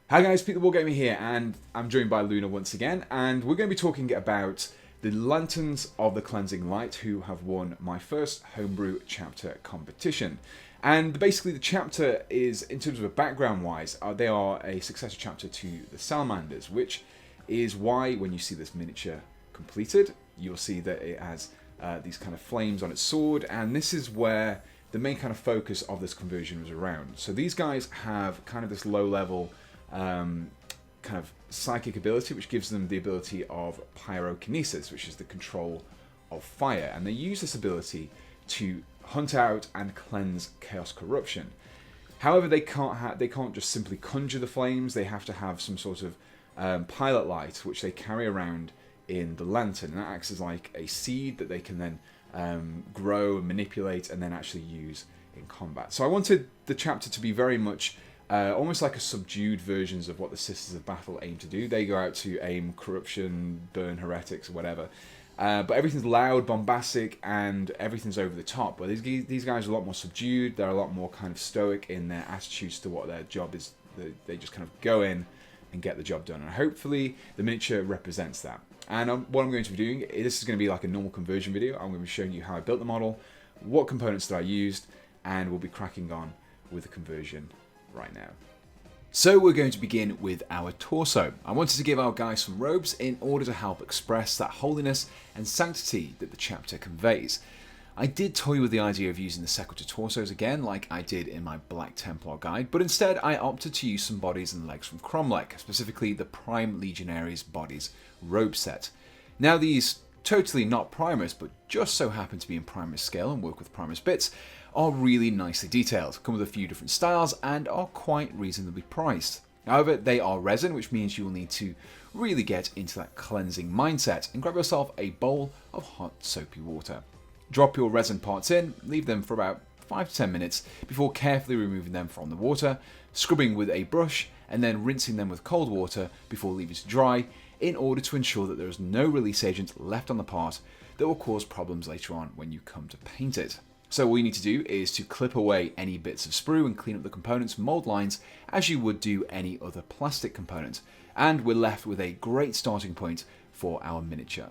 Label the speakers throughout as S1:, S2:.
S1: Hi guys, Pete the Wargamer here, and I'm joined by Luna once again, and we're going to be talking about the Lanterns of the Cleansing Light, who have won my first Homebrew chapter competition. And basically the chapter is, in terms of a background-wise, they are a successor chapter to the Salamanders, which is why when you see this miniature completed, you'll see that it has these kind of flames on its sword, and this is where the main kind of focus of this conversion was around. So these guys have kind of this low-level kind of psychic ability, which gives them the ability of pyrokinesis, which is the control of fire, and they use this ability to hunt out and cleanse chaos corruption. However, they can't just simply conjure the flames. They have to have some sort of pilot light, which they carry around in the lantern, and that acts as like a seed that they can then grow and manipulate and then actually use in combat. So I wanted the chapter to be very much almost like a subdued versions of what the Sisters of Battle aim to do. They go out to aim corruption, burn heretics, or whatever. But everything's loud, bombastic, and everything's over the top. But these guys are a lot more subdued. They're a lot more kind of stoic in their attitudes to what their job is. They just kind of go in and get the job done. And hopefully the miniature represents that. And what I'm going to be doing, this is going to be like a normal conversion video. I'm going to be showing you how I built the model, what components that I used, and we'll be cracking on with the conversion right now. So we're going to begin with our torso. I wanted to give our guy some robes in order to help express that holiness and sanctity that the chapter conveys. I did toy with the idea of using the Sequitur torsos again, like I did in my Black Templar guide, but instead I opted to use some bodies and legs from Cromlech, specifically the Prime Legionaries bodies robe set. Now these, totally not primers, but just so happen to be in primers scale and work with primers bits, are really nicely detailed, come with a few different styles, and are quite reasonably priced. However, they are resin, which means you will need to really get into that cleansing mindset and grab yourself a bowl of hot soapy water. Drop your resin parts in, leave them for about 5 to 10 minutes before carefully removing them from the water, scrubbing with a brush, and then rinsing them with cold water before leaving to dry, in order to ensure that there is no release agent left on the part that will cause problems later on when you come to paint it. So all you need to do is to clip away any bits of sprue and clean up the component's mold lines as you would do any other plastic component, and we're left with a great starting point for our miniature.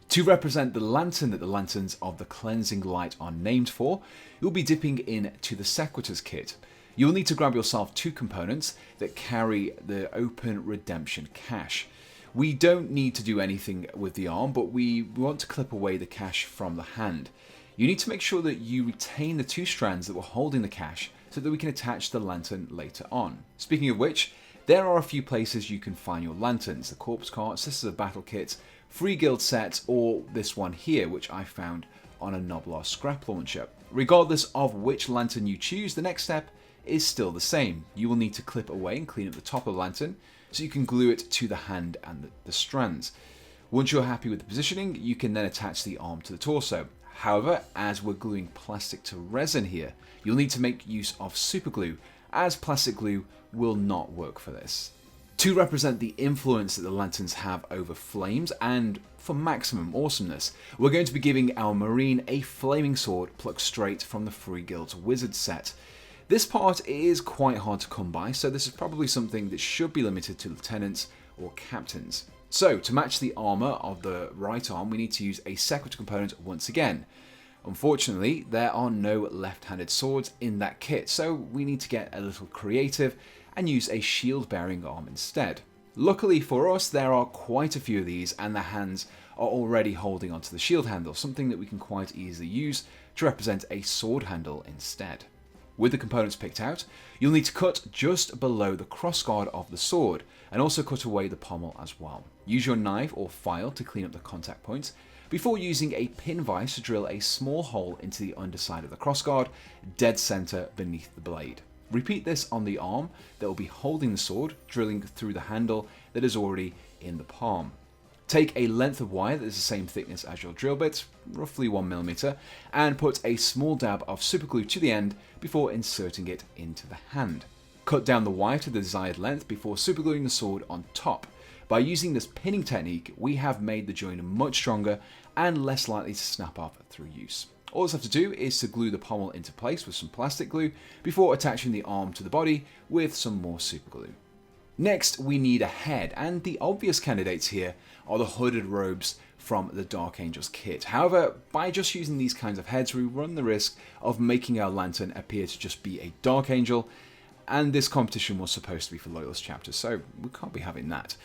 S1: To represent the lantern that the Lanterns of the Cleansing Light are named for, you'll be dipping into the Sequitur's kit. You'll need to grab yourself 2 components that carry the open redemption cache. We don't need to do anything with the arm, but we want to clip away the cache from the hand. You need to make sure that you retain the 2 strands that were holding the cache so that we can attach the lantern later on. Speaking of which, there are a few places you can find your lanterns: the Corpse Cart, Sisters of Battle kits, Free Guild sets, or this one here, which I found on a Noblar scrap launcher. Regardless of which lantern you choose, the next step is still the same. You will need to clip away and clean up the top of the lantern so you can glue it to the hand and the strands. Once you're happy with the positioning, you can then attach the arm to the torso. However, as we're gluing plastic to resin here, you'll need to make use of super glue, as plastic glue will not work for this. To represent the influence that the lanterns have over flames, and for maximum awesomeness, we're going to be giving our Marine a flaming sword plucked straight from the Free Guild's Wizard set. This part is quite hard to come by, so this is probably something that should be limited to lieutenants or captains. So, to match the armour of the right arm, we need to use a Sequitur component once again. Unfortunately, there are no left-handed swords in that kit, so we need to get a little creative and use a shield-bearing arm instead. Luckily for us, there are quite a few of these, and the hands are already holding onto the shield handle, something that we can quite easily use to represent a sword handle instead. With the components picked out, you'll need to cut just below the crossguard of the sword, and also cut away the pommel as well. Use your knife or file to clean up the contact points, before using a pin vise to drill a small hole into the underside of the crossguard, dead center beneath the blade. Repeat this on the arm that will be holding the sword, drilling through the handle that is already in the palm. Take a length of wire that is the same thickness as your drill bit, roughly 1mm, and put a small dab of superglue to the end before inserting it into the hand. Cut down the wire to the desired length before supergluing the sword on top. By using this pinning technique, we have made the join much stronger and less likely to snap off through use. All it's have to do is to glue the pommel into place with some plastic glue before attaching the arm to the body with some more superglue. Next, we need a head, and the obvious candidates here are the hooded robes from the Dark Angels kit. However, by just using these kinds of heads, we run the risk of making our lantern appear to just be a Dark Angel, and this competition was supposed to be for Loyalist chapters, so we can't be having that.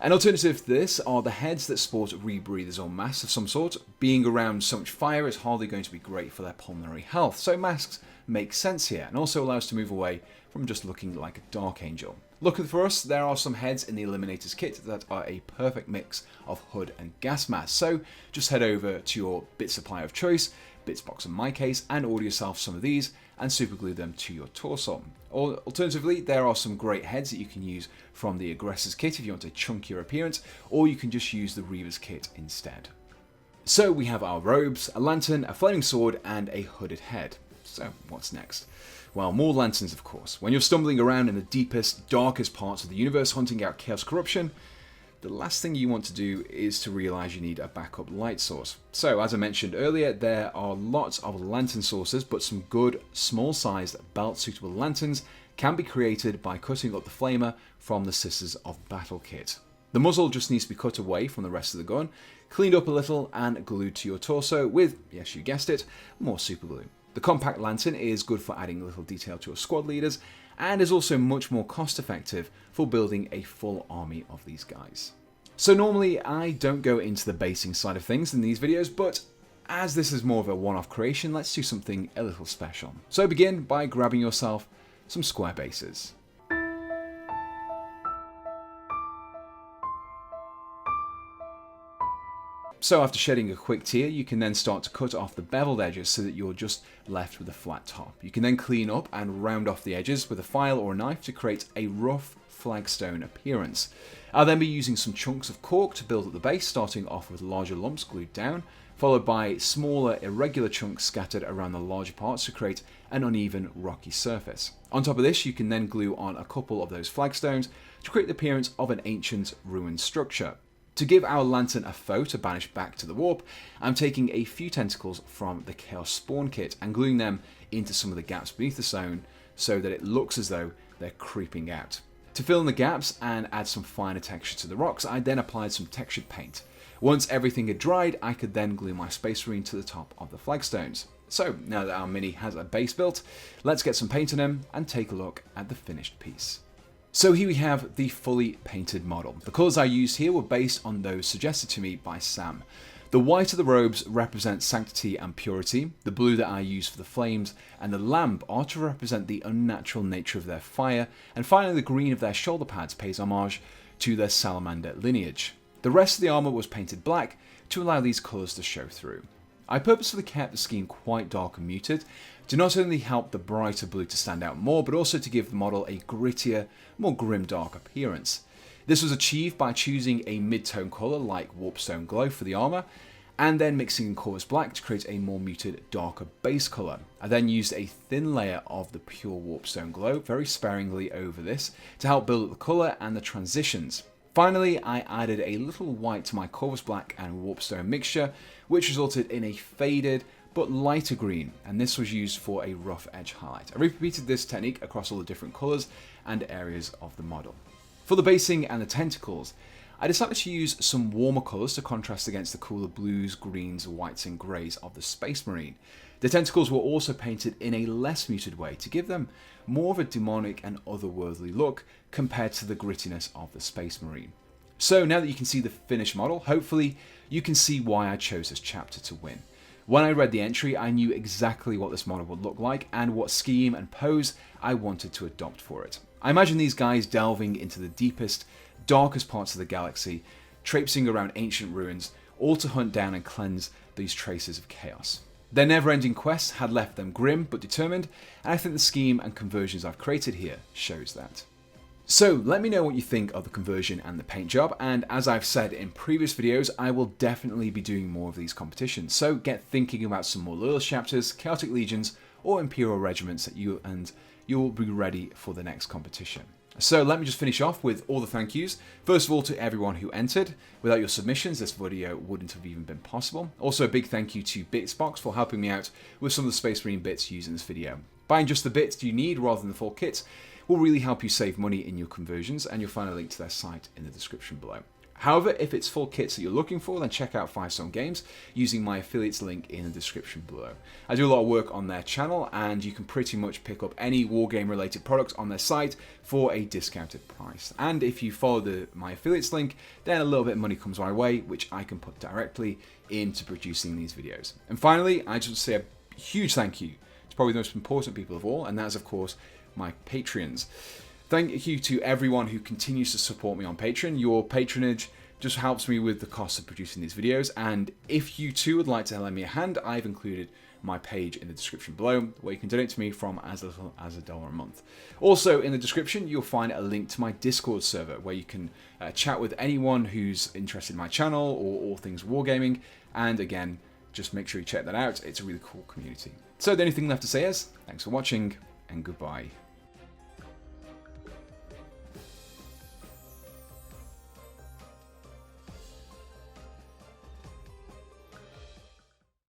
S1: An alternative to this are the heads that sport rebreathers or masks of some sort. Being around so much fire is hardly going to be great for their pulmonary health, so masks make sense here, and also allow us to move away from just looking like a Dark Angel. Luckily for us, there are some heads in the Eliminators kit that are a perfect mix of hood and gas mask, so just head over to your bit supply of choice, bits box in my case, and order yourself some of these and superglue them to your torso. Or alternatively, there are some great heads that you can use from the Aggressors kit if you want a chunkier appearance, or you can just use the Reavers kit instead. So we have our robes, a lantern, a flaming sword, and a hooded head. So what's next? Well, more lanterns, of course. When you're stumbling around in the deepest, darkest parts of the universe hunting out chaos corruption, the last thing you want to do is to realize you need a backup light source. So, as I mentioned earlier, there are lots of lantern sources, but some good, small-sized, belt-suitable lanterns can be created by cutting up the flamer from the Sisters of Battle kit. The muzzle just needs to be cut away from the rest of the gun, cleaned up a little, and glued to your torso with, yes, you guessed it, more superglue. The compact lantern is good for adding a little detail to your squad leaders, and is also much more cost effective for building a full army of these guys. So normally I don't go into the basing side of things in these videos, but as this is more of a one-off creation, let's do something a little special. So begin by grabbing yourself some square bases. So after shedding a quick tear, you can then start to cut off the beveled edges so that you're just left with a flat top. You can then clean up and round off the edges with a file or a knife to create a rough flagstone appearance. I'll then be using some chunks of cork to build up the base, starting off with larger lumps glued down, followed by smaller irregular chunks scattered around the larger parts to create an uneven rocky surface. On top of this, you can then glue on a couple of those flagstones to create the appearance of an ancient ruined structure. To give our lantern a foe to banish back to the warp, I'm taking a few tentacles from the Chaos Spawn kit and gluing them into some of the gaps beneath the stone so that it looks as though they're creeping out. To fill in the gaps and add some finer texture to the rocks, I then applied some textured paint. Once everything had dried, I could then glue my Space Marine to the top of the flagstones. So now that our mini has a base built, let's get some paint on him and take a look at the finished piece. So here we have the fully painted model. The colours I used here were based on those suggested to me by Sam. The white of the robes represents sanctity and purity, the blue that I used for the flames and the lamp are to represent the unnatural nature of their fire, and finally the green of their shoulder pads pays homage to their salamander lineage. The rest of the armour was painted black to allow these colours to show through. I purposefully kept the scheme quite dark and muted to not only help the brighter blue to stand out more, but also to give the model a grittier, more grim-dark appearance. This was achieved by choosing a mid-tone colour like Warpstone Glow for the armour, and then mixing in Chorus Black to create a more muted, darker base colour. I then used a thin layer of the pure Warpstone Glow, very sparingly over this, to help build up the colour and the transitions. Finally, I added a little white to my Corvus Black and Warpstone mixture, which resulted in a faded but lighter green, and this was used for a rough edge highlight. I repeated this technique across all the different colours and areas of the model. For the basing and the tentacles, I decided to use some warmer colours to contrast against the cooler blues, greens, whites and greys of the Space Marine. The tentacles were also painted in a less muted way to give them more of a demonic and otherworldly look compared to the grittiness of the Space Marine. So now that you can see the finished model, hopefully you can see why I chose this chapter to win. When I read the entry, I knew exactly what this model would look like and what scheme and pose I wanted to adopt for it. I imagine these guys delving into the deepest, darkest parts of the galaxy, traipsing around ancient ruins, all to hunt down and cleanse these traces of chaos. Their never-ending quest had left them grim but determined, and I think the scheme and conversions I've created here shows that. So let me know what you think of the conversion and the paint job, and as I've said in previous videos, I will definitely be doing more of these competitions, so get thinking about some more Loyalist chapters, Chaotic Legions, or Imperial regiments that you will be ready for the next competition. So let me just finish off with all the thank yous. First of all, to everyone who entered. Without your submissions, this video wouldn't have even been possible. Also, a big thank you to Bitsbox for helping me out with some of the Space Marine bits used in this video. Buying just the bits you need rather than the full kit will really help you save money in your conversions, and you'll find a link to their site in the description below. However, if it's full kits that you're looking for, then check out 5 Stone Games using my affiliates link in the description below. I do a lot of work on their channel, and you can pretty much pick up any wargame related products on their site for a discounted price. And if you follow my affiliates link, then a little bit of money comes my way, which I can put directly into producing these videos. And finally, I just want to say a huge thank you to probably the most important people of all, and that is of course my Patreons. Thank you to everyone who continues to support me on Patreon. Your patronage just helps me with the cost of producing these videos, and if you too would like to lend me a hand, I've included my page in the description below where you can donate to me from as little as $1 a month. Also in the description you'll find a link to my Discord server where you can chat with anyone who's interested in my channel or all things wargaming, and again, just make sure you check that out. It's a really cool community. So the only thing left to say is thanks for watching and goodbye.